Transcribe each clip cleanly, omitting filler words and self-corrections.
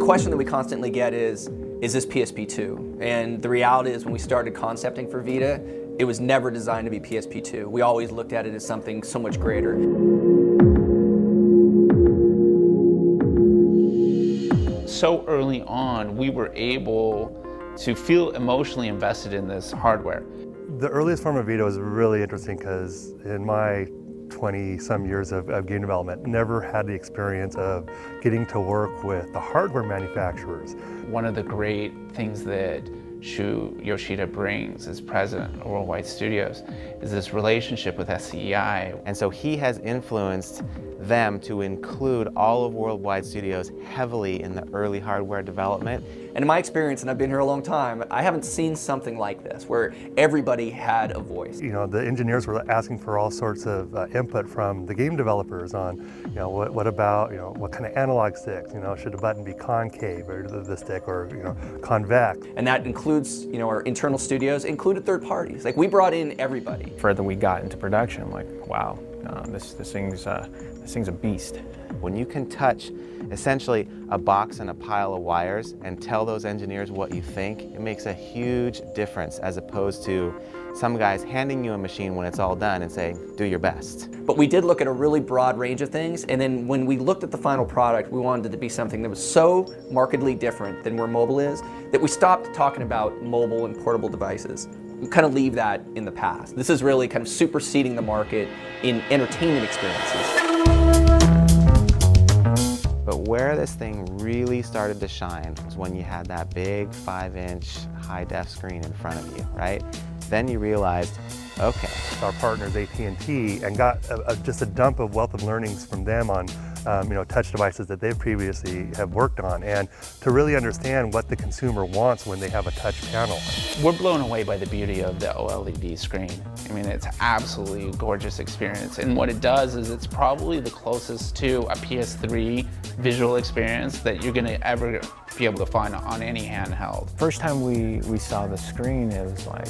question that we constantly get is this PSP2? And the reality is when we started concepting for Vita, it was never designed to be PSP2. We always looked at it as something so much greater. So early on, we were able to feel emotionally invested in this hardware. The earliest form of Vita was really interesting because in my 20-some years of game development, never had the experience of getting to work with the hardware manufacturers. One of the great things that Shu Yoshida brings as president of Worldwide Studios is this relationship with SCEI. And so he has influenced them to include all of Worldwide Studios heavily in the early hardware development. And in my experience, and I've been here a long time, I haven't seen something like this, where everybody had a voice. You know, the engineers were asking for all sorts of input from the game developers on, you know, what about, you know, what kind of analog sticks, you know, should the button be concave or the stick, or, you know, convex. And that includes, you know, our internal studios, included third parties. Like, we brought in everybody. The further we got into production, I'm like, wow, this thing's a beast. When you can touch essentially a box and a pile of wires and tell those engineers what you think, it makes a huge difference as opposed to some guys handing you a machine when it's all done and saying, do your best. But we did look at a really broad range of things, and then when we looked at the final product, we wanted it to be something that was so markedly different than where mobile is, that we stopped talking about mobile and portable devices. We kind of leave that in the past. This is really kind of superseding the market in entertainment experiences. But where this thing really started to shine was when you had that big 5-inch high-def screen in front of you, right? Then you realized, okay. Our partners AT&T, and got just a dump of wealth of learnings from them on you know, touch devices that they've previously have worked on, and to really understand what the consumer wants when they have a touch panel. We're blown away by the beauty of the OLED screen. I mean, it's absolutely a gorgeous experience. And what it does is it's probably the closest to a PS3 visual experience that you're gonna ever be able to find on any handheld. First time we saw the screen, it was like,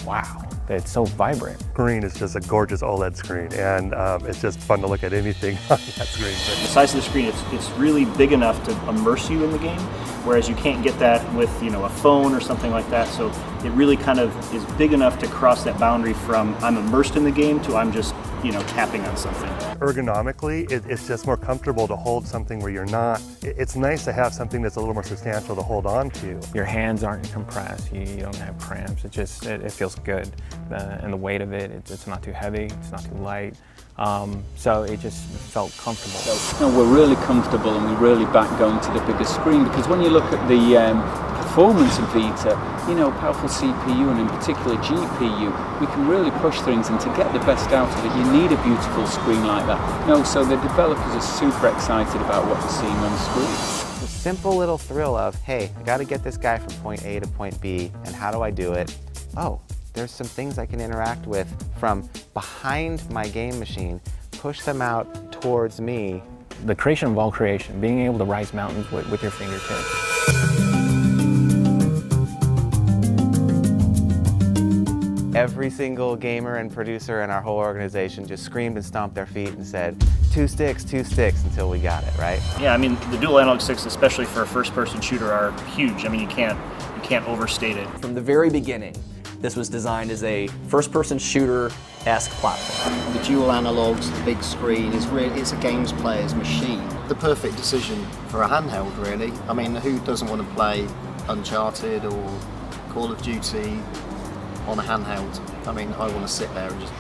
wow, it's so vibrant. Screen is just a gorgeous OLED screen, and it's just fun to look at anything on that screen. The size of the screen, it's really big enough to immerse you in the game, whereas you can't get that with, you know, a phone or something like that. So it really kind of is big enough to cross that boundary from I'm immersed in the game to I'm just, you know, tapping on something. Ergonomically, it's just more comfortable to hold something where you're not. It's nice to have something that's a little more substantial to hold on to. Your hands aren't compressed, you don't have cramps, it feels good. And the weight of it, it's not too heavy, it's not too light. So it just felt comfortable. No, we're really comfortable, and we really back going to the bigger screen, because when you look at the performance of Vita, you know, powerful CPU and in particular GPU, we can really push things, and to get the best out of it, you need a beautiful screen like that. No, so the developers are super excited about what they're seeing on screen. The simple little thrill of, hey, I gotta get this guy from point A to point B, and how do I do it? Oh, there's some things I can interact with from behind my game machine, push them out towards me. The creation of all creation, being able to rise mountains with your fingertips. Every single gamer and producer in our whole organization just screamed and stomped their feet and said, two sticks, until we got it, right? Yeah, I mean, the dual analog sticks, especially for a first-person shooter, are huge. I mean, you can't overstate it. From the very beginning, this was designed as a first-person shooter-esque platform. The dual analogs, the big screen, it's a games player's machine. The perfect decision for a handheld, really. I mean, who doesn't want to play Uncharted or Call of Duty on a handheld? I mean, I want to sit there and just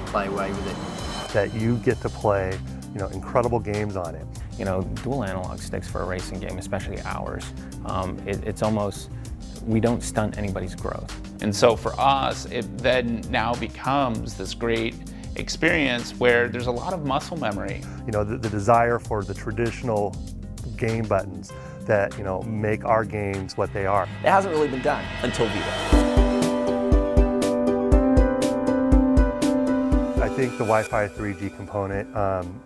play away with it. That you get to play, you know, incredible games on it. You know, dual analog sticks for a racing game, especially ours, it's almost, we don't stunt anybody's growth. And so for us, it then now becomes this great experience where there's a lot of muscle memory. You know, the desire for the traditional game buttons that, you know, make our games what they are. It hasn't really been done until Vita. I think the Wi-Fi 3G component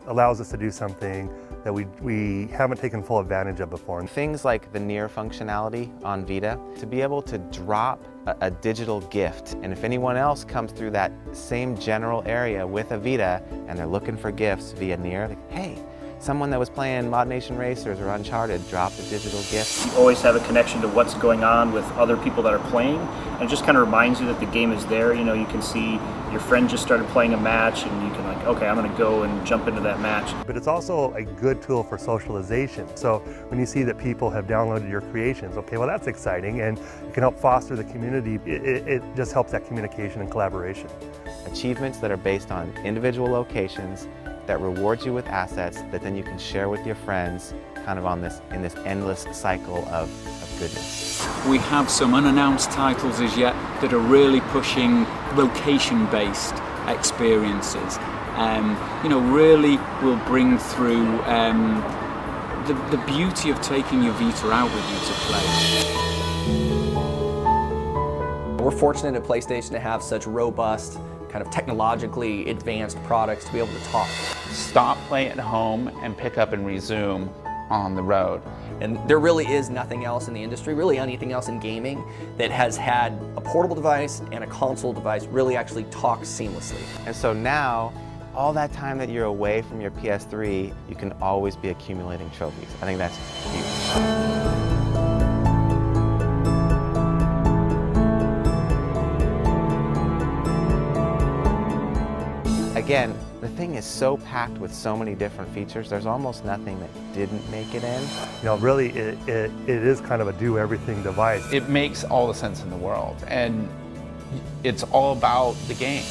allows us to do something that we haven't taken full advantage of before. Things like the near functionality on Vita, to be able to drop a digital gift, and if anyone else comes through that same general area with a Vita and they're looking for gifts via near, like, hey, someone that was playing Mod Nation Racers or Uncharted dropped a digital gift. You always have a connection to what's going on with other people that are playing, and it just kind of reminds you that the game is there. You know, you can see your friend just started playing a match, and you can like, okay, I'm going to go and jump into that match. But it's also a good tool for socialization. So when you see that people have downloaded your creations, okay, well that's exciting, and you can help foster the community. It just helps that communication and collaboration. Achievements that are based on individual locations that rewards you with assets that then you can share with your friends kind of in this endless cycle of goodness. We have some unannounced titles as yet that are really pushing location-based experiences. You know, really will bring through the beauty of taking your Vita out with you to play. We're fortunate at PlayStation to have such robust, kind of technologically advanced products to be able to talk. Stop, play at home, and pick up and resume on the road. And there really is nothing else in the industry, really anything else in gaming, that has had a portable device and a console device really actually talk seamlessly. And so now, all that time that you're away from your PS3, you can always be accumulating trophies. I think that's huge. Again, the thing is so packed with so many different features, there's almost nothing that didn't make it in. You know, really, it is kind of a do-everything device. It makes all the sense in the world, and it's all about the game.